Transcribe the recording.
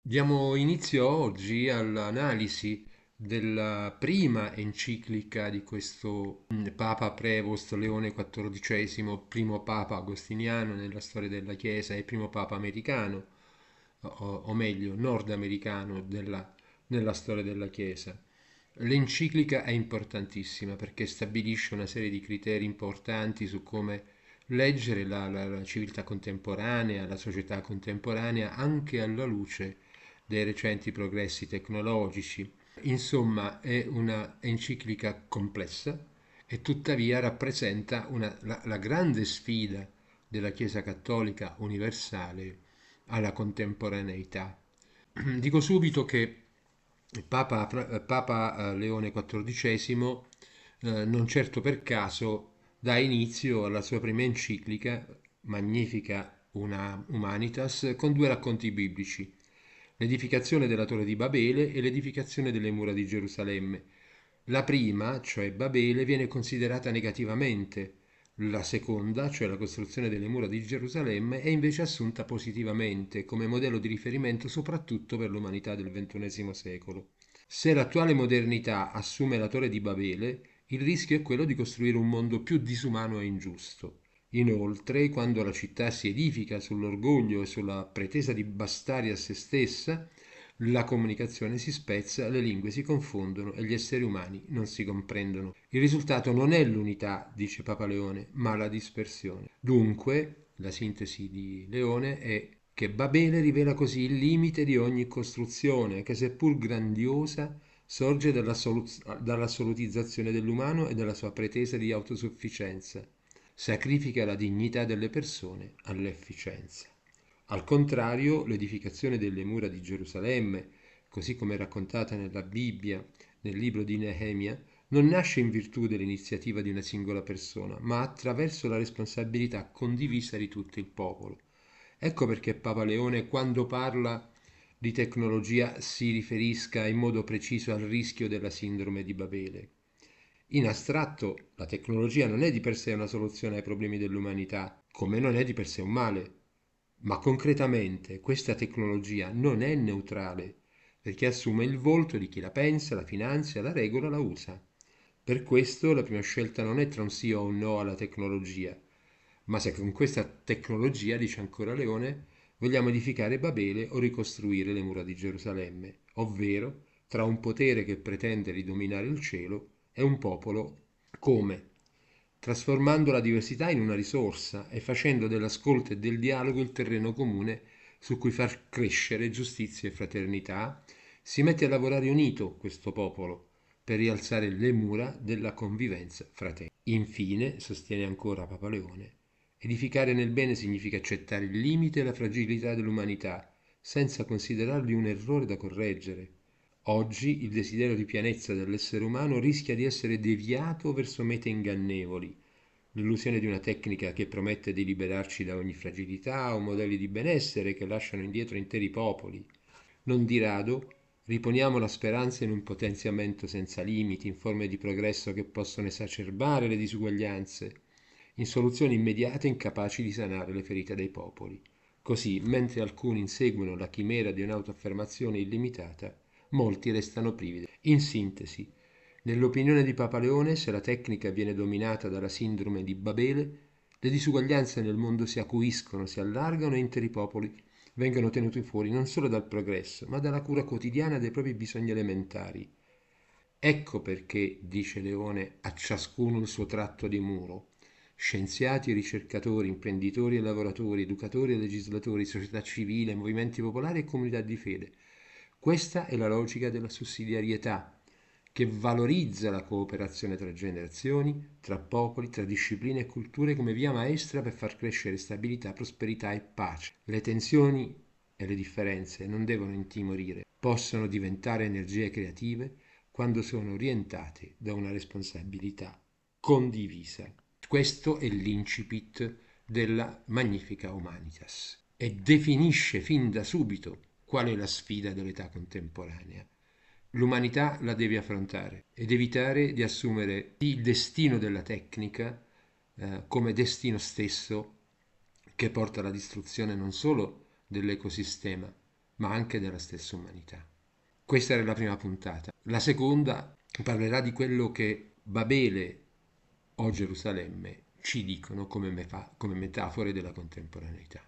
Diamo inizio oggi all'analisi della prima enciclica di questo Papa Prevost Leone XIV, primo Papa agostiniano nella storia della Chiesa e primo Papa americano, o meglio nordamericano nella storia della Chiesa. L'enciclica è importantissima perché stabilisce una serie di criteri importanti su come leggere la civiltà contemporanea, la società contemporanea, anche alla luce dei recenti progressi tecnologici. Insomma, è una enciclica complessa e tuttavia rappresenta la grande sfida della Chiesa Cattolica universale alla contemporaneità. Dico subito che Papa Leone XIV, non certo per caso, dà inizio alla sua prima enciclica, Magnifica una Humanitas, con due racconti biblici, l'edificazione della Torre di Babele e l'edificazione delle mura di Gerusalemme. La prima, cioè Babele, viene considerata negativamente, la seconda, cioè la costruzione delle mura di Gerusalemme, è invece assunta positivamente come modello di riferimento soprattutto per l'umanità del XXI secolo. Se l'attuale modernità assume la Torre di Babele, il rischio è quello di costruire un mondo più disumano e ingiusto. Inoltre, quando la città si edifica sull'orgoglio e sulla pretesa di bastare a se stessa, la comunicazione si spezza, le lingue si confondono e gli esseri umani non si comprendono. Il risultato non è l'unità, dice Papa Leone, ma la dispersione. Dunque, la sintesi di Leone è che Babele rivela così il limite di ogni costruzione, che seppur grandiosa, sorge dall'assolutizzazione dell'umano e dalla sua pretesa di autosufficienza. Sacrifica la dignità delle persone all'efficienza. Al contrario, l'edificazione delle mura di Gerusalemme, così come raccontata nella Bibbia, nel libro di Nehemia, non nasce in virtù dell'iniziativa di una singola persona, ma attraverso la responsabilità condivisa di tutto il popolo. Ecco perché Papa Leone, quando parla di tecnologia, si riferisca in modo preciso al rischio della sindrome di Babele. In astratto, la tecnologia non è di per sé una soluzione ai problemi dell'umanità, come non è di per sé un male, ma concretamente questa tecnologia non è neutrale, perché assume il volto di chi la pensa, la finanzia, la regola, la usa. Per questo la prima scelta non è tra un sì o un no alla tecnologia, ma se con questa tecnologia, dice ancora Leone, vogliamo edificare Babele o ricostruire le mura di Gerusalemme, ovvero tra un potere che pretende di dominare il cielo e un popolo come, trasformando la diversità in una risorsa e facendo dell'ascolto e del dialogo il terreno comune su cui far crescere giustizia e fraternità, si mette a lavorare unito questo popolo per rialzare le mura della convivenza fraterna. Infine, sostiene ancora Papa Leone, edificare nel bene significa accettare il limite e la fragilità dell'umanità, senza considerarli un errore da correggere. Oggi il desiderio di pienezza dell'essere umano rischia di essere deviato verso mete ingannevoli. L'illusione di una tecnica che promette di liberarci da ogni fragilità o modelli di benessere che lasciano indietro interi popoli. Non di rado riponiamo la speranza in un potenziamento senza limiti, in forme di progresso che possono esacerbare le disuguaglianze, in soluzioni immediate incapaci di sanare le ferite dei popoli. Così, mentre alcuni inseguono la chimera di un'autoaffermazione illimitata, molti restano privi. In sintesi, nell'opinione di Papa Leone, se la tecnica viene dominata dalla sindrome di Babele, le disuguaglianze nel mondo si acuiscono, si allargano e interi popoli vengono tenuti fuori non solo dal progresso, ma dalla cura quotidiana dei propri bisogni elementari. Ecco perché, dice Leone, a ciascuno il suo tratto di muro. Scienziati e ricercatori, imprenditori e lavoratori, educatori e legislatori, società civile, movimenti popolari e comunità di fede. Questa è la logica della sussidiarietà, che valorizza la cooperazione tra generazioni, tra popoli, tra discipline e culture come via maestra per far crescere stabilità, prosperità e pace. Le tensioni e le differenze non devono intimorire, possono diventare energie creative quando sono orientate da una responsabilità condivisa. Questo è l'incipit della Magnifica Humanitas e definisce fin da subito qual è la sfida dell'età contemporanea. L'umanità la deve affrontare ed evitare di assumere il destino della tecnica come destino stesso che porta alla distruzione non solo dell'ecosistema, ma anche della stessa umanità. Questa era la prima puntata. La seconda parlerà di quello che Babele o Gerusalemme ci dicono come metafore della contemporaneità.